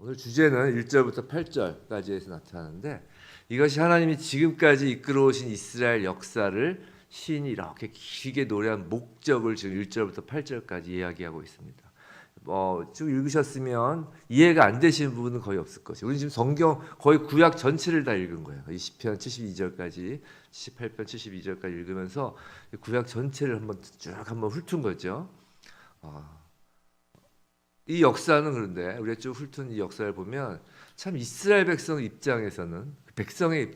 오늘 주제는 1절부터 8절까지에서 나타나는데 이것이 하나님이 지금까지 이끌어오신 이스라엘 역사를 시인이 이렇게 길게 노래한 목적을 지금 1절부터 8절까지 이야기하고 있습니다. 쭉 읽으셨으면 이해가 안 되시는 부분은 거의 없을 것이에요. 우리 지금 성경 거의 구약 전체를 다 읽은 거예요. 20편 72절까지 78편 72절까지 읽으면서 구약 전체를 한번 훑은 거죠. 이 역사는 그런데 우리가 쭉 훑은 이 역사를 보면 참 이스라엘 백성 입장에서는 백성의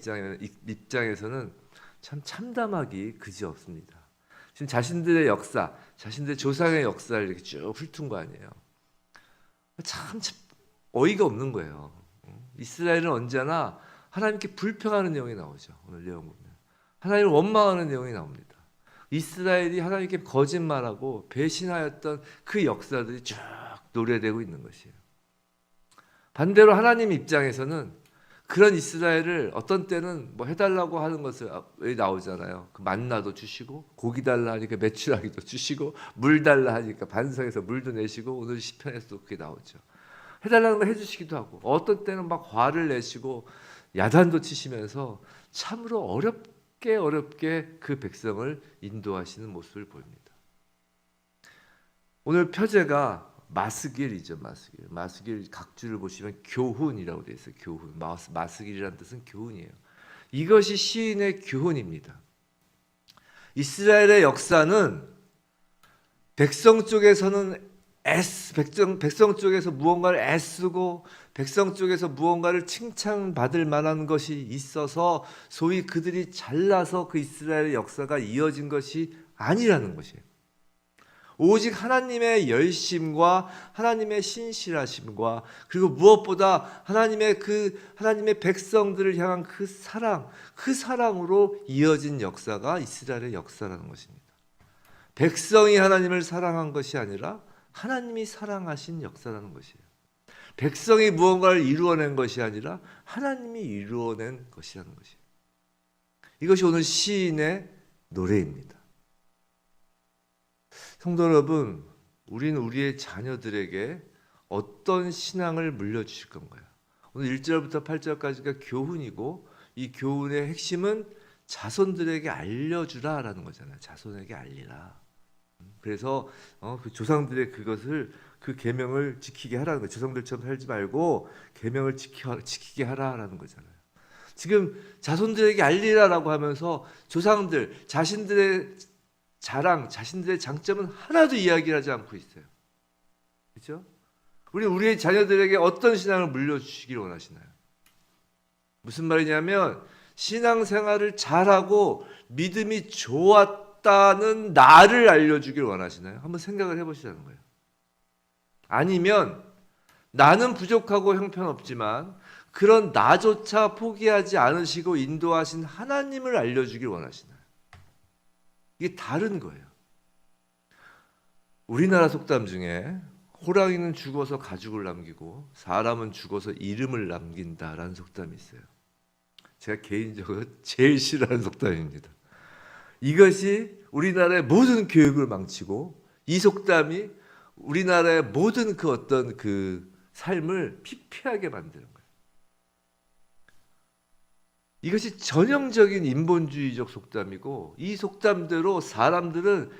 입장에서는 참 참담하기 그지없습니다. 지금 자신들의 역사, 자신들의 조상의 역사를 이렇게 쭉 훑은 거 아니에요. 참 어이가 없는 거예요. 이스라엘은 언제나 하나님께 불평하는 내용이 나오죠. 오늘 내용 보면 하나님을 원망하는 내용이 나옵니다. 이스라엘이 하나님께 거짓말하고 배신하였던 그 역사들이 쭉 노래되고 있는 것이에요. 반대로 하나님 입장에서는 그런 이스라엘을 어떤 때는 뭐 해달라고 하는 것을 왜 나오잖아요. 그 만나도 주시고 고기 달라 하니까 메추라기도 주시고 물 달라 하니까 반석에서 물도 내시고 오늘 시편에서도 그게 나오죠. 해달라는 거 해주시기도 하고 어떤 때는 막 화를 내시고 야단도 치시면서 참으로 어렵게 그 백성을 인도하시는 모습을 보입니다. 오늘 표제가 마스길이죠. 마스길 각주를 보시면 교훈이라고 되어 있어요. 교훈. 마스길이라는 뜻은 교훈이에요. 이것이 시인의 교훈입니다. 이스라엘의 역사는 백성 쪽에서는 백성 쪽에서 무언가를 애쓰고 백성 쪽에서 무언가를 칭찬받을 만한 것이 있어서 소위 그들이 잘나서 그 이스라엘의 역사가 이어진 것이 아니라는 것이에요. 오직 하나님의 열심과 하나님의 신실하심과 그리고 무엇보다 하나님의 백성들을 향한 그 사랑으로 이어진 역사가 이스라엘의 역사라는 것입니다. 백성이 하나님을 사랑한 것이 아니라 하나님이 사랑하신 역사라는 것이에요. 백성이 무언가를 이루어낸 것이 아니라 하나님이 이루어낸 것이라는 것이에요. 이것이 오늘 시인의 노래입니다. 성도 여러분, 우리는 우리의 자녀들에게 어떤 신앙을 물려주실 건가요? 오늘 1절부터 8절까지가 교훈이고 이 교훈의 핵심은 자손들에게 알려주라라는 거잖아요. 자손에게 알리라. 그래서 그 조상들의 그 계명을 지키게 하라는 거예요. 조상들처럼 살지 말고 계명을 지키게 하라라는 거잖아요. 지금 자손들에게 알리라라고 하면서 조상들 자신들의 자랑, 자신들의 장점은 하나도 이야기를 하지 않고 있어요. 그렇죠? 우리의 자녀들에게 어떤 신앙을 물려주시기를 원하시나요? 무슨 말이냐면 신앙생활을 잘하고 믿음이 좋았다는 나를 알려주기를 원하시나요? 한번 생각을 해보시라는 거예요. 아니면 나는 부족하고 형편없지만 그런 나조차 포기하지 않으시고 인도하신 하나님을 알려주길 원하시나요? 이게 다른 거예요. 우리나라 속담 중에 호랑이는 죽어서 가죽을 남기고 사람은 죽어서 이름을 남긴다라는 속담이 있어요. 제가 개인적으로 제일 싫어하는 속담입니다. 이것이 우리나라의 모든 교육을 망치고 이 속담이 우리나라의 모든 그 어떤 그 삶을 피폐하게 만드는 거예요. 이것이 전형적인 인본주의적 속담이고 이 속담대로 사람들은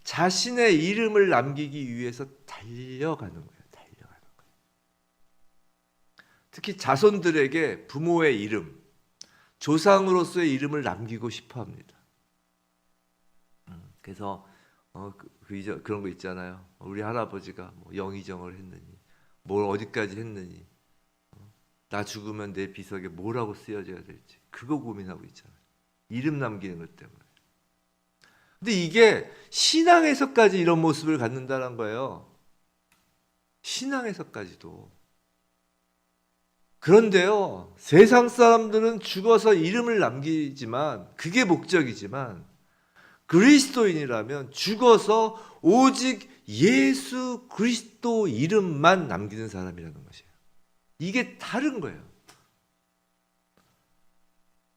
자신의 이름을 남기기 위해서 달려가는 거예요. 특히 자손들에게 부모의 이름, 조상으로서의 이름을 남기고 싶어 합니다. 그래서 그런 거 있잖아요. 우리 할아버지가 뭐 영의정을 했느니 뭘 어디까지 했느니 나 죽으면 내 비석에 뭐라고 쓰여져야 될지 그거 고민하고 있잖아요. 이름 남기는 것 때문에. 근데 이게 신앙에서까지 이런 모습을 갖는다는 거예요. 신앙에서까지도. 그런데요, 세상 사람들은 죽어서 이름을 남기지만 그게 목적이지만 그리스도인이라면 죽어서 오직 예수 그리스도 이름만 남기는 사람이라는 것이에요. 이게 다른 거예요.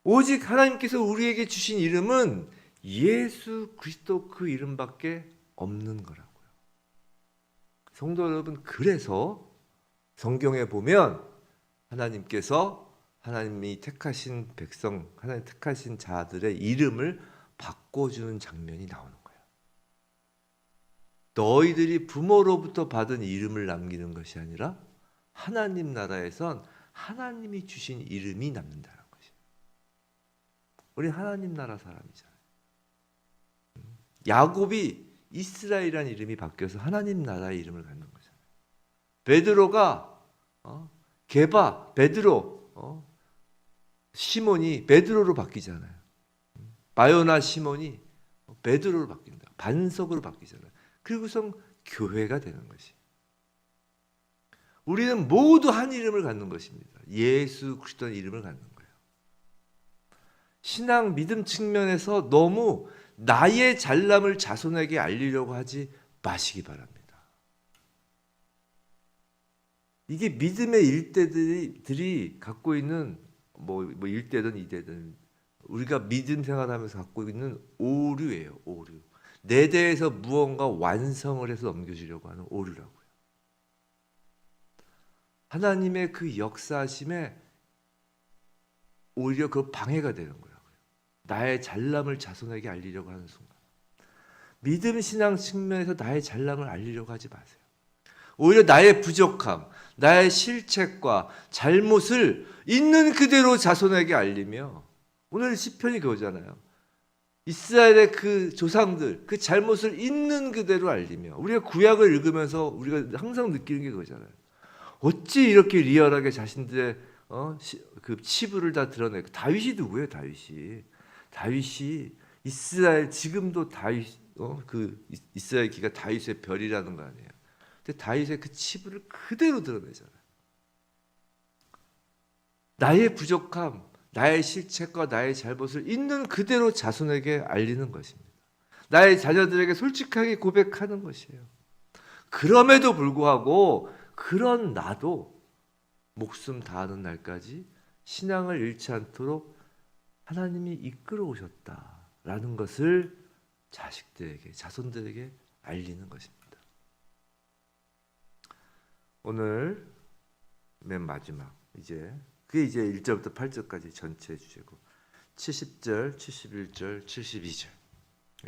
오직 하나님께서 우리에게 주신 이름은 예수 그리스도 그 이름밖에 없는 거라고요. 성도 여러분, 그래서 성경에 보면 하나님이 택하신 백성, 하나님 택하신 자들의 이름을 바꿔주는 장면이 나오는 거예요. 너희들이 부모로부터 받은 이름을 남기는 것이 아니라 하나님 나라에선 하나님이 주신 이름이 남는다는 것이에요. 우리 하나님 나라 사람이잖아요. 야곱이 이스라엘이라는 이름이 바뀌어서 하나님 나라의 이름을 갖는 거잖아요. 베드로가 베드로, 시몬이 베드로로 바뀌잖아요. 바요나 시몬이 베드로로 바뀐다. 반석으로 바뀌잖아요. 그리고선 교회가 되는 것이. 우리는 모두 한 이름을 갖는 것입니다. 예수 그리스도의 이름을 갖는 거예요. 신앙 믿음 측면에서 너무 나의 잘남을 자손에게 알리려고 하지 마시기 바랍니다. 이게 믿음의 일대들이 갖고 있는 뭐 일대든 이대든 우리가 믿음 생활하면서 갖고 있는 오류예요. 오류. 내 대해서 무언가 완성을 해서 넘겨주려고 하는 오류라고요. 하나님의 그 역사하심에 오히려 그 방해가 되는 거예요. 나의 잘남을 자손에게 알리려고 하는 순간. 믿음 신앙 측면에서 나의 잘남을 알리려고 하지 마세요. 오히려 나의 부족함, 나의 실책과 잘못을 있는 그대로 자손에게 알리며, 오늘 시편이 그거잖아요. 이스라엘의 그 조상들, 그 잘못을 있는 그대로 알리며, 우리가 구약을 읽으면서 우리가 항상 느끼는 게 그거잖아요. 어찌 이렇게 리얼하게 자신들의 그 치부를 다 드러내고. 다윗이 누구예요? 다윗이 이스라엘, 지금도 다윗, 그 이스라엘 기가 다윗의 별이라는 거 아니에요. 근데 다윗의 그 치부를 그대로 드러내잖아요. 나의 부족함, 나의 실책과 나의 잘못을 있는 그대로 자손에게 알리는 것입니다. 나의 자녀들에게 솔직하게 고백하는 것이에요. 그럼에도 불구하고 그런 나도 목숨 다하는 날까지 신앙을 잃지 않도록 하나님이 이끌어 오셨다라는 것을 자식들에게, 자손들에게 알리는 것입니다. 오늘 맨 마지막, 그게 이제 1절부터 8절까지 전체 주제고, 70절, 71절, 72절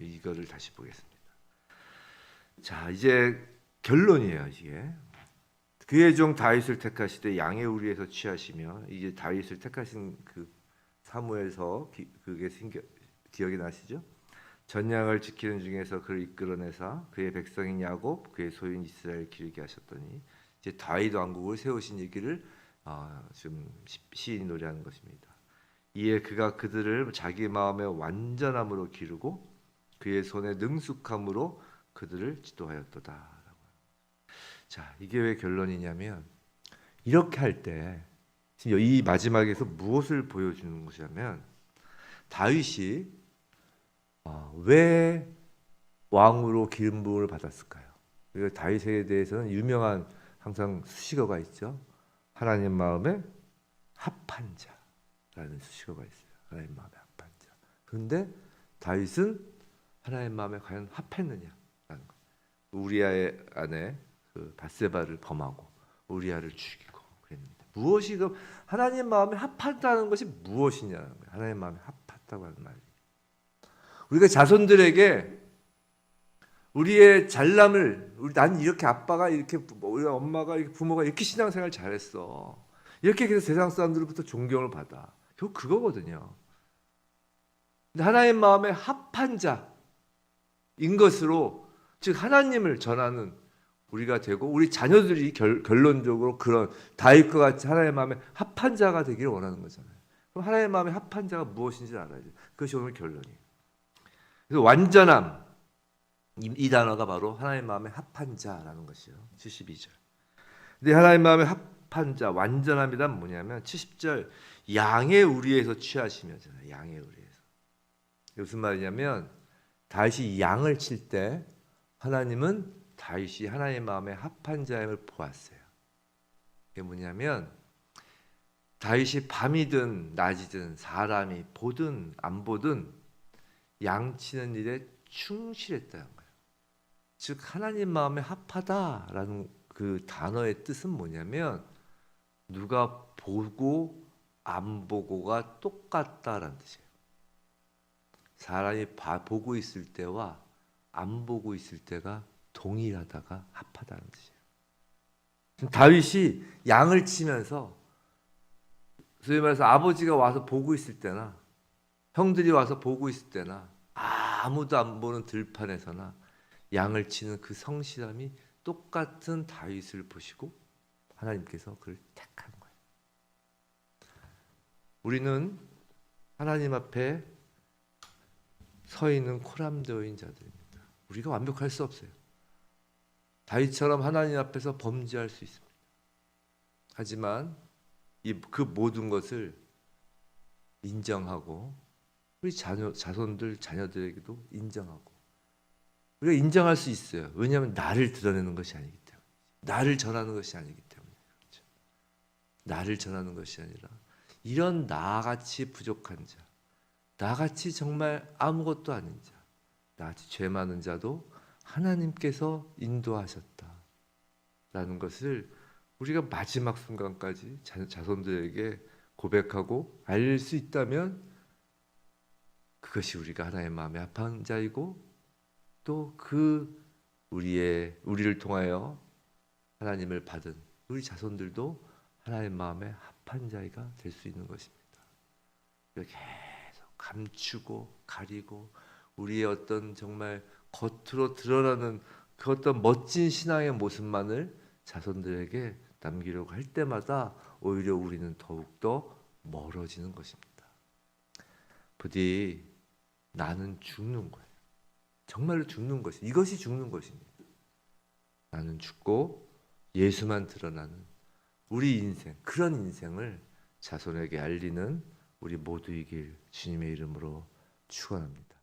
이거를 다시 보겠습니다. 자, 이제 결론이에요. 이게 그의 종 다윗을 택하시되 양의 우리에서 취하시며, 이제 다윗을 택하신 그 사무엘서 그게 기억이 나시죠? 전양을 지키는 중에서 그를 이끌어내사 그의 백성인 야곱, 그의 소유인 이스라엘 기르게 하셨더니, 이제 다윗 왕국을 세우신 얘기를 지금 시인이 노래하는 것입니다. 이에 그가 그들을 자기 마음의 완전함으로 기르고 그의 손의 능숙함으로 그들을 지도하였도다. 자, 이게 왜 결론이냐면, 이렇게 할 때 지금 이 마지막에서 무엇을 보여주는 것이냐면, 다윗이 왜 왕으로 기름 부음을 받았을까요? 다윗에 대해서는 유명한 항상 수식어가 있죠. 하나님 마음에 합한 자라는 수식어가 있어요. 하나님 마음에 합한 자. 그런데 다윗은 하나님 마음에 과연 합했느냐라는 거예요. 우리아의 아내 그 밧세바를 범하고 우리아를 죽이고 그랬는데, 무엇이 그 하나님 마음에 합한다는 것이 무엇이냐는 거예요. 하나님 마음에 합했다고 하는 말이. 우리가 자손들에게 우리의 잘남을, 난 이렇게 아빠가 이렇게, 우리 엄마가 이렇게, 부모가 이렇게 신앙생활 잘했어, 이렇게 해서 세상 사람들로부터 존경을 받아. 결국 그거거든요. 근데 하나님 마음에 합한 자인 것으로, 즉 하나님을 전하는 우리가 되고, 우리 자녀들이 결론적으로 그런 다윗과 같이 하나님 마음에 합한 자가 되기를 원하는 거잖아요. 그럼 하나님 마음에 합한 자가 무엇인지 알아야죠. 그것이 오늘 결론이에요. 그래서 완전함, 이 단어가 바로 하나님 마음에 합한 자라는 것이요. 72절. 근데 하나님 마음에 합한 자, 완전함이란 뭐냐면 70절, 양의 우리에서 취하시며잖아요. 양의 우리에서. 무슨 말이냐면, 다윗이 양을 칠 때 하나님은 다윗이 하나님 마음에 합한 자임을 보았어요. 이게 뭐냐면, 다윗이 밤이든 낮이든 사람이 보든 안 보든 양 치는 일에 충실했다는 거예요. 즉 하나님 마음에 합하다라는 그 단어의 뜻은 뭐냐면 누가 보고 안 보고가 똑같다라는 뜻이에요. 사람이 보고 있을 때와 안 보고 있을 때가 동일하다가 합하다는 뜻이에요. 지금 다윗이 양을 치면서 소위 말해서 아버지가 와서 보고 있을 때나 형들이 와서 보고 있을 때나 아무도 안 보는 들판에서나 양을 치는 그 성실함이 똑같은 다윗을 보시고 하나님께서 그를 택한 거예요. 우리는 하나님 앞에 서 있는 코람되어인 자들입니다. 우리가 완벽할 수 없어요. 다윗처럼 하나님 앞에서 범죄할 수 있습니다. 하지만 그 모든 것을 인정하고 우리 자손들 자녀들에게도 인정하고 우리가 인정할 수 있어요. 왜냐하면 나를 드러내는 것이 아니기 때문에, 나를 전하는 것이 아니기 때문에, 그렇죠? 나를 전하는 것이 아니라 이런 나같이 부족한 자, 나같이 정말 아무것도 아닌 자, 나같이 죄 많은 자도 하나님께서 인도하셨다라는 것을 우리가 마지막 순간까지 자손들에게 고백하고 알릴 수 있다면 그것이 우리가 하나님의 마음에 합한 자이고 또 우리를 통하여 하나님을 받은 우리 자손들도 하나님의 마음에 합한 자가 될 수 있는 것입니다. 계속 감추고 가리고 우리의 어떤 정말 겉으로 드러나는 그 어떤 멋진 신앙의 모습만을 자손들에게 남기려고 할 때마다 오히려 우리는 더욱더 멀어지는 것입니다. 부디 나는 죽는 거예요. 정말로 죽는 것이, 이것이 죽는 것입니다. 나는 죽고 예수만 드러나는 우리 인생, 그런 인생을 자손에게 알리는 우리 모두이길 주님의 이름으로 축원합니다.